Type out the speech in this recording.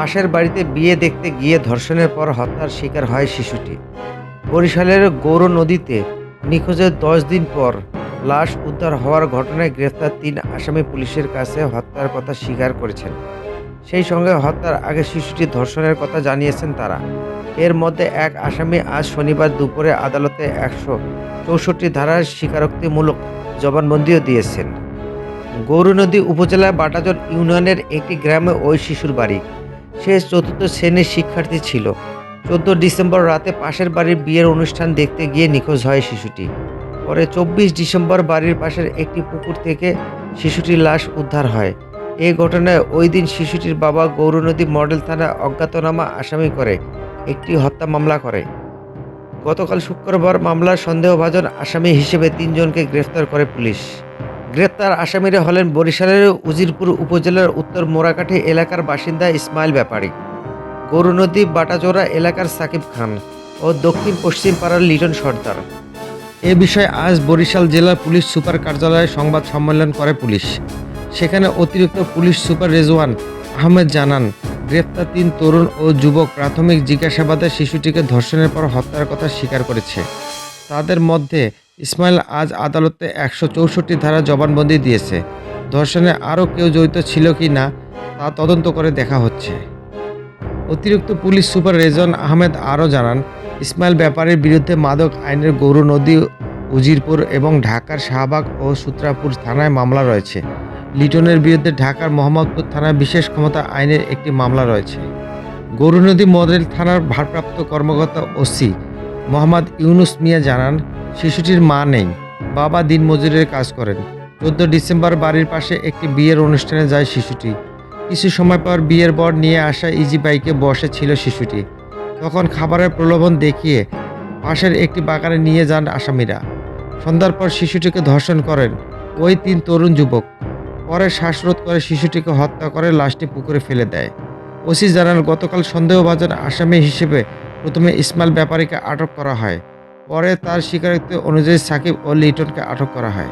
পাশের বাড়িতে বিয়ে দেখতে গিয়ে ধর্ষণের পর হত্যার শিকার হয় শিশুটি। বরিশালের গৌর নদীতে নিখোঁজের ১০ দিন পর লাশ উদ্ধার হওয়ার ঘটনায় গ্রেফতার ৩ আসামি পুলিশের কাছে হত্যার কথা স্বীকার করেছেন। সেই সঙ্গে হত্যার আগে শিশুটি ধর্ষণের কথা জানিয়েছেন তারা। এর মধ্যে এক আসামি আজ শনিবার দুপুরে আদালতে ১৬৪ ধারার স্বীকারোক্তিমূলক জবানবন্দিও দিয়েছেন। গৌরনদী উপজেলার বাটাজোর ইউনিয়নের একটি গ্রামে ওই শিশুর বাড়ি। সে চতুর্থ শ্রেণীর শিক্ষার্থী ছিল। ১৪ ডিসেম্বর রাতে পাশের বাড়ির বিয়ের অনুষ্ঠান দেখতে গিয়ে নিখোঁজ হয় শিশুটি। পরে ২৪ ডিসেম্বর বাড়ির পাশের একটি পুকুর থেকে শিশুটির লাশ উদ্ধার হয়। এ ঘটনায় ওই দিন শিশুটির বাবা গৌরনদী মডেল থানায় অজ্ঞাতনামা আসামি করে একটি হত্যা মামলা করে। গতকাল শুক্রবার মামলার সন্দেহভাজন আসামি হিসেবে ৩ জনকে গ্রেফতার করে পুলিশ। গ্রেপ্তার আসামিরা হলেন বরিশালের উজিরপুর উপজেলার উত্তর মোড়াকাঠি এলাকার বাসিন্দা ইসমাইল ব্যাপারী, গৌরনদী বাটাজোড়া এলাকার সাকিব খান ও দক্ষিণ পশ্চিম পাড়ার লিটন সর্দার। এ বিষয়ে আজ বরিশাল জেলা পুলিশ সুপার কার্যালয়ে সংবাদ সম্মেলন করে পুলিশ। সেখানে অতিরিক্ত পুলিশ সুপার রেজওয়ান আহমেদ জানান, গ্রেপ্তার ৩ তরুণ ও যুবক প্রাথমিক জিজ্ঞাসাবাদে শিশুটিকে ধর্ষণের পর হত্যার কথা স্বীকার করেছে। তাদের মধ্যে ইসমাইল আজ আদালতে ১৬৪ ধারা জবানবন্দি দিয়েছে। ধর্ষণে আরও কেউ জড়িত ছিল কি না তা তদন্ত করে দেখা হচ্ছে। অতিরিক্ত পুলিশ সুপার রেজওয়ান আহমেদ আরও জানান, ইসমাইল ব্যাপারীর বিরুদ্ধে মাদক আইনের গৌরনদী, উজিরপুর এবং ঢাকার শাহবাগ ও সূত্রাপুর থানায় মামলা রয়েছে। লিটনের বিরুদ্ধে ঢাকার মোহাম্মদপুর থানায় বিশেষ ক্ষমতা আইনের একটি মামলা রয়েছে। গৌরনদী মডেল থানার ভারপ্রাপ্ত কর্মকর্তা ওসি মোহাম্মদ ইউনুস মিয়া জানান, শিশুটির মা নেই, বাবা দিনমজুরের কাজ করেন। ১৪ ডিসেম্বর বাড়ির পাশে একটি বিয়ের অনুষ্ঠানে যায় শিশুটি। কিছু সময় পর বিয়ের বর নিয়ে আসা ইজি বাইকে বসে ছিল শিশুটি। তখন খাবারের প্রলোভন দেখিয়ে পাশের একটি বাগানে নিয়ে যান আসামিরা। সন্ধ্যার পর শিশুটিকে ধর্ষণ করেন ওই ৩ তরুণ যুবক। পরে শ্বাসরোধ করে শিশুটিকে হত্যা করে লাশটি পুকুরে ফেলে দেয়। ওসি জানান, গতকাল সন্দেহভাজন আসামি হিসেবে প্রথমে ইসমাইল ব্যাপারীকে আটক করা হয়। পরে তার স্বীকারোক্তি অনুযায়ী সাকিব ও লিটনকে আটক করা হয়।